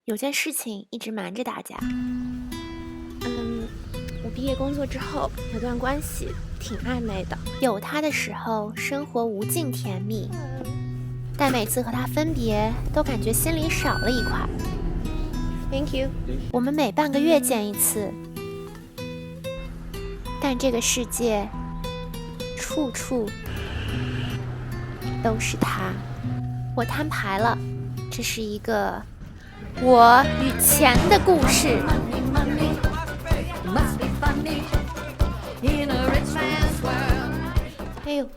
有件事情一直瞒着大家。我毕业工作之后有段关系挺暧昧的，有他的时候生活无尽甜蜜，但每次和他分别都感觉心里少了一块。Thank you。我们每半个月见一次，但这个世界处处都是他。我摊牌了，这是一个我与钱的故事。哎呦，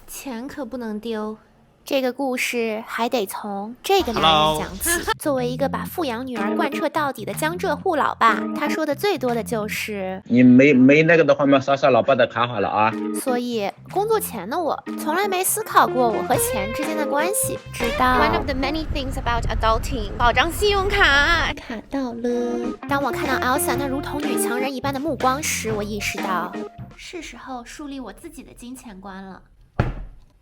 钱可不能丢。这个故事还得从这个男人讲起。作为一个把富养女儿贯彻到底的江浙沪老爸，他说的最多的就是你没那个的话嘛，刷刷老爸的卡好了啊。所以工作前的我从来没思考过我和钱之间的关系，直到 One of the many things about adulting 保障信用卡卡到了。当我看到 Elsa 那如同女强人一般的目光时，我意识到是时候树立我自己的金钱观了。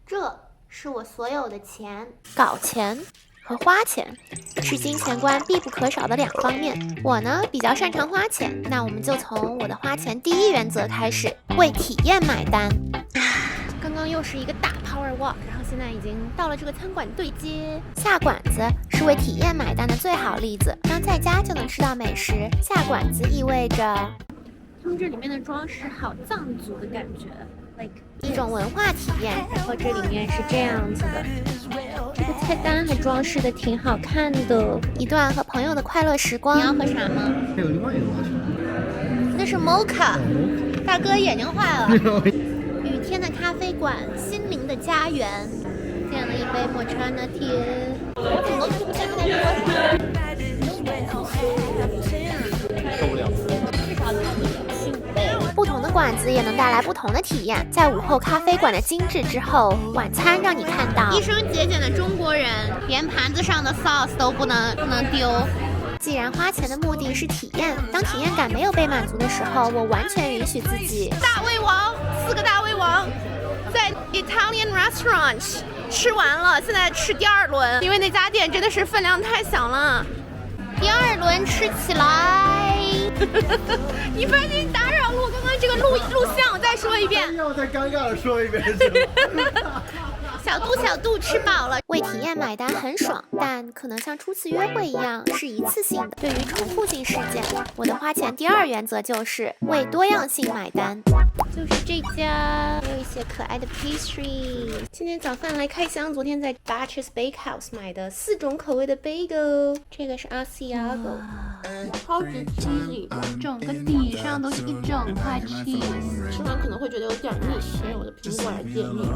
这是我所有的钱，搞钱和花钱是金钱观必不可少的两方面。我呢比较擅长花钱，那我们就从我的花钱第一原则开始，为体验买单。刚刚又是一个大 power walk， 然后现在已经到了这个餐馆对接。下馆子是为体验买单的最好例子。当在家就能吃到美食，下馆子意味着他们这里面的装饰好藏族的感觉，like 一种文化体验。然后这里面是这样子的，这个菜单还装饰的挺好看的，一段和朋友的快乐时光。你要喝啥吗？还有另外一个吗？那是 mocha， 大哥眼睛坏了。雨天的咖啡馆，心灵的家园。点了一杯抹茶拿铁，我怎么都吃不下那多少。受不了。至少15杯。不同的馆子也能带来不同的体验。在午后咖啡馆的精致之后，晚餐让你看到一生节俭的中国人，连盘子上的 sauce 都不能丢。既然花钱的目的是体验，当体验感没有被满足的时候，我完全允许自己大胃王，4个大胃王，在 Italian restaurant 吃完了，现在吃第二轮，因为那家店真的是分量太小了。第二轮吃起来。你赶紧打扰了我刚刚这个录像，我再说一遍。要再尴尬的说一遍。小度吃饱了，为体验买单很爽，但可能像初次约会一样是一次性的。对于重复性事件，我的花钱第二原则就是为多样性买单。就是这家，还有一些可爱的 pastry。今天早饭来开箱，昨天在 Batches Bakehouse 买的4种口味的 bagel。这个是 Asiago， 超级 cheesy， 整个底上都是一整块 cheese， 吃完可能会觉得有点腻，因为我的苹果而介腻。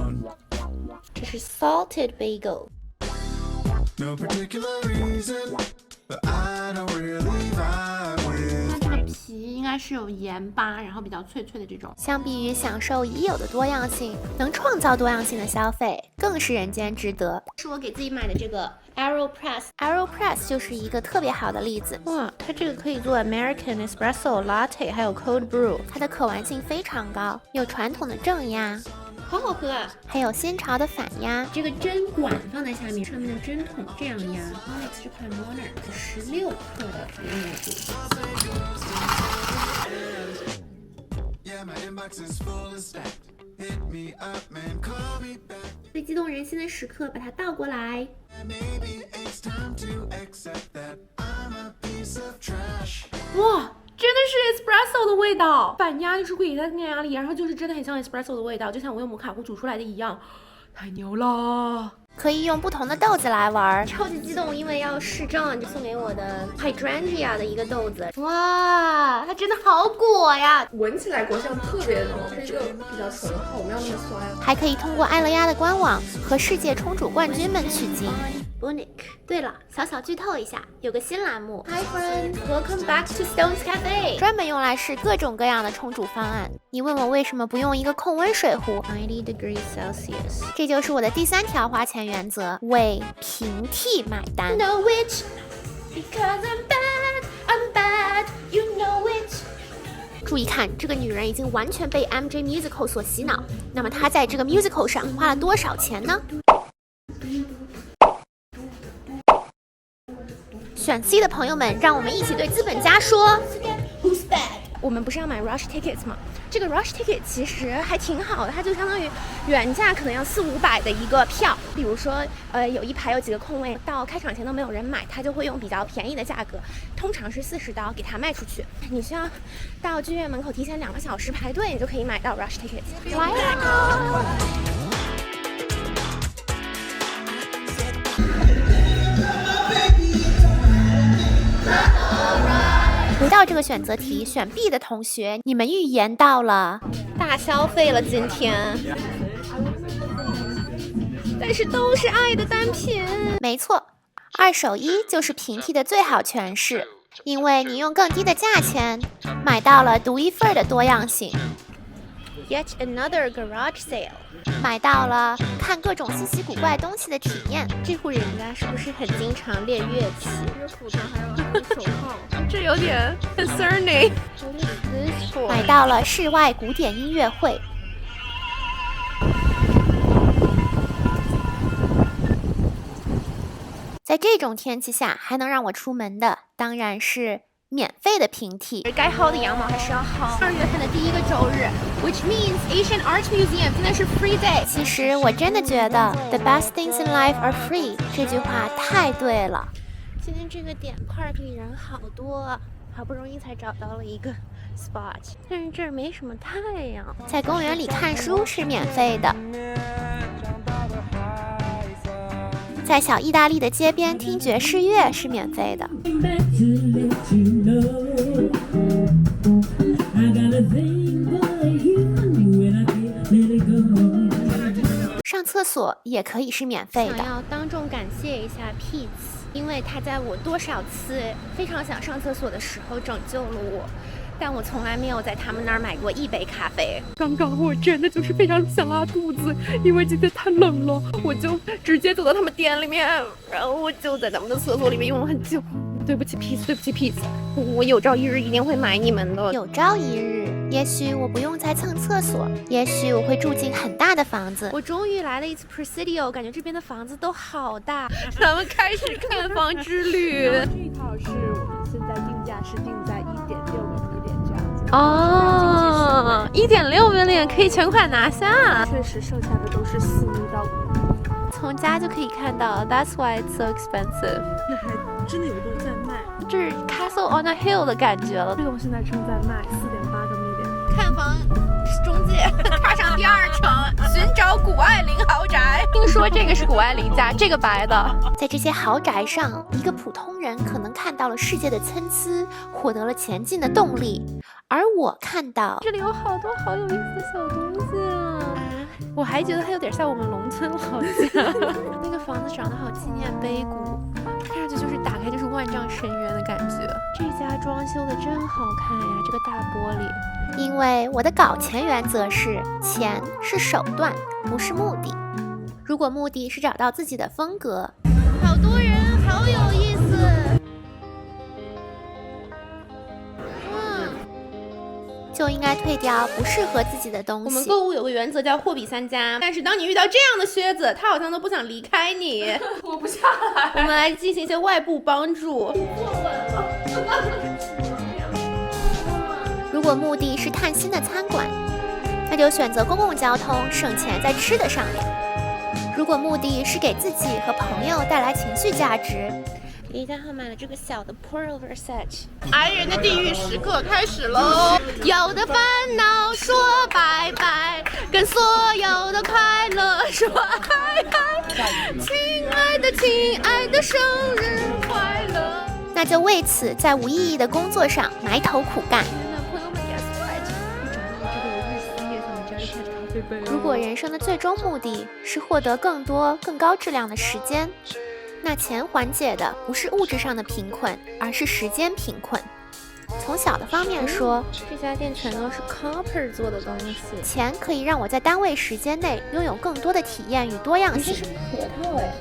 这是 salted bagel。 No particular reason, but I don't really vibe with. 它这个皮应该是有盐巴，然后比较脆脆的这种。相比于享受已有的多样性，能创造多样性的消费更是人间值得。是我给自己买的这个 AeroPress 就是一个特别好的例子。哇，它这个可以做 American Espresso Latte 还有 Cold Brew， 它的可玩性非常高，有传统的正压，好好喝啊！还有新潮的反压，这个针管放在下面，上面的针筒这样压。Onyx 这款 Monarch 16克的柠檬汁。Yeah, my inbox is full of stacked. Hit me up, man, call me back. 最激动人心的时刻，把它倒过来。Maybe it's time to accept that I'm a piece of trash. 哇，真的是 espresso 的味道，反压就是会给它念压力，然后就是真的很像 espresso 的味道，就像我用摩卡壶煮出来的一样，太牛了！可以用不同的豆子来玩，超级激动，因为要试账，就送给我的 hydrangea 的一个豆子。哇，它真的好果呀！闻起来果香特别浓，是一个比较醇厚，没有那么酸。还可以通过爱乐压的官网和世界冲煮冠军们取经。Bunic。对了，小剧透一下，有个新栏目 Hi friend, welcome back to Stones Cafe， 专门用来试各种各样的冲煮方案。你问我为什么不用一个控温水壶90 degrees Celsius， 这就是我的第3条花钱原则，为平替买单。Know it, because I'm bad, you know it。 注意看，这个女人已经完全被 MJ Musical 所洗脑，那么她在这个 musical 上花了多少钱呢？选 C 的朋友们，让我们一起对资本家说 Who's bad？ 我们不是要买 Rush Tickets 吗？这个 Rush Ticket 其实还挺好的，它就相当于原价可能要400-500的一个票。比如说，有一排有几个空位，到开场前都没有人买，它就会用比较便宜的价格，通常是40刀给它卖出去。你需要到剧院门口提前2个小时排队，你就可以买到 Rush Tickets。来啦！回到这个选择题，选 B 的同学，你们预言到了，大消费了今天，但是都是爱的单品。没错，2手1就是平替的最好诠释，因为你用更低的价钱买到了独一份的多样性。Yet another garage sale， 买到了看各种稀奇古怪东西的体验。这户人家是不是很经常练乐器？这个斧头还有手套，这有点 concerning。买到了室外古典音乐会。在这种天气下还能让我出门的，当然是免费的平替。该薅的羊毛还是要薅。2月份的第1个周日 ，which means Asian Art Museum 现在是 free day。其实我真的觉得 the best things in life are free 这句话太对了。今天这个点 park 里人好多，好不容易才找到了一个 spot， 但是这儿没什么太阳。在公园里看书是免费的。在小意大利的街边听爵士乐是免费的。上厕所也可以是免费的。想要当众感谢一下 Pete， 因为他在我多少次非常想上厕所的时候拯救了我。但我从来没有在他们那儿买过1杯咖啡。刚刚我真的就是非常想拉肚子，因为今天太冷了，我就直接走到他们店里面，然后我就在他们的厕所里面用了很久。对不起 Peace， 对不起 Peace， 我有朝一日一定会买你们的。有朝一日，也许我不用再蹭厕所，也许我会住进很大的房子。我终于来了一次 Presidio， 感觉这边的房子都好大。咱们开始看房之旅。这一套是我们现在定价是定在1.6个million这样子。哦，1.6 million可以全款拿下。确实，剩下的都是4亿到5亿。从家就可以看到 ，That's why it's so expensive。那还真的有一栋在卖，这是 Castle on a Hill 的感觉了。这栋现在正在卖4.8个million。看房中介踏上第2程，寻找谷爱凌豪宅。听说这个是谷爱凌家，这个白的。在这些豪宅上，一个普通人可能看到了世界的参差，获得了前进的动力，而我看到这里有好多好有意思的小东西啊！我还觉得它有点像我们农村老家。那个房子长得好纪念碑谷，看上去就是打开就是万丈深渊的感觉。这家装修的真好看呀，这个大玻璃。因为我的搞钱原则是，钱是手段，不是目的。如果目的是找到自己的风格，好多人，好有意思。就应该退掉不适合自己的东西。我们购物有个原则叫货比三家，但是当你遇到这样的靴子，它好像都不想离开你。我不下来。我们来进行一些外部帮助。如果目的是探新的餐馆，那就选择公共交通，省钱在吃的上面。如果目的是给自己和朋友带来情绪价值，李佳浩买了这个小的 Pearl Versace。爱人的地狱时刻开始喽！有的烦恼说拜拜，跟所有的快乐说嗨嗨，亲爱的亲爱的，生日快乐！那就为此在无意义的工作上埋头苦干。如果人生的最终目的是获得更多更高质量的时间，那钱缓解的不是物质上的贫困，而是时间贫困。从小的方面说，这家店全都是 copper 做的东西。钱可以让我在单位时间内拥有更多的体验与多样性。核桃哎。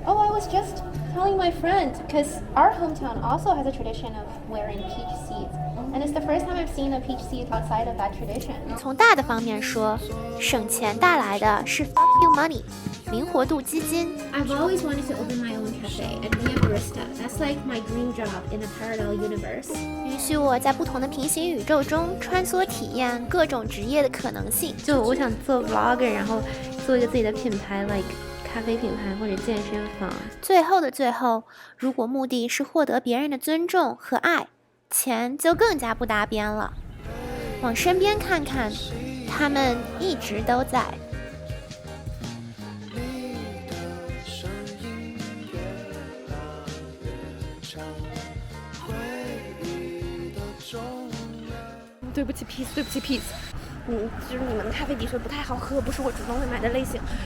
Oh, I was just telling my friend, because our hometown also has a tradition of wearing peach seeds. And it's the first time I've seen a peach seed outside of that tradition. 从大的方面说，省钱带来的是 fuck you money， 灵活度基金。I've always wanted to open my own cafe and be a barista. That's like my dream job in a parallel universe. 允许我在不同的平行宇宙中穿梭体验各种职业的可能性。就我想做 vlogger， 然后做一个自己的品牌 ，like 咖啡品牌或者健身房。最后的最后，如果目的是获得别人的尊重和爱，钱就更加不搭边了。往身边看看，他们一直都在。对不起 ，peace，对不起 peace。就是你们的咖啡的确不太好喝，不是我主动会买的类型。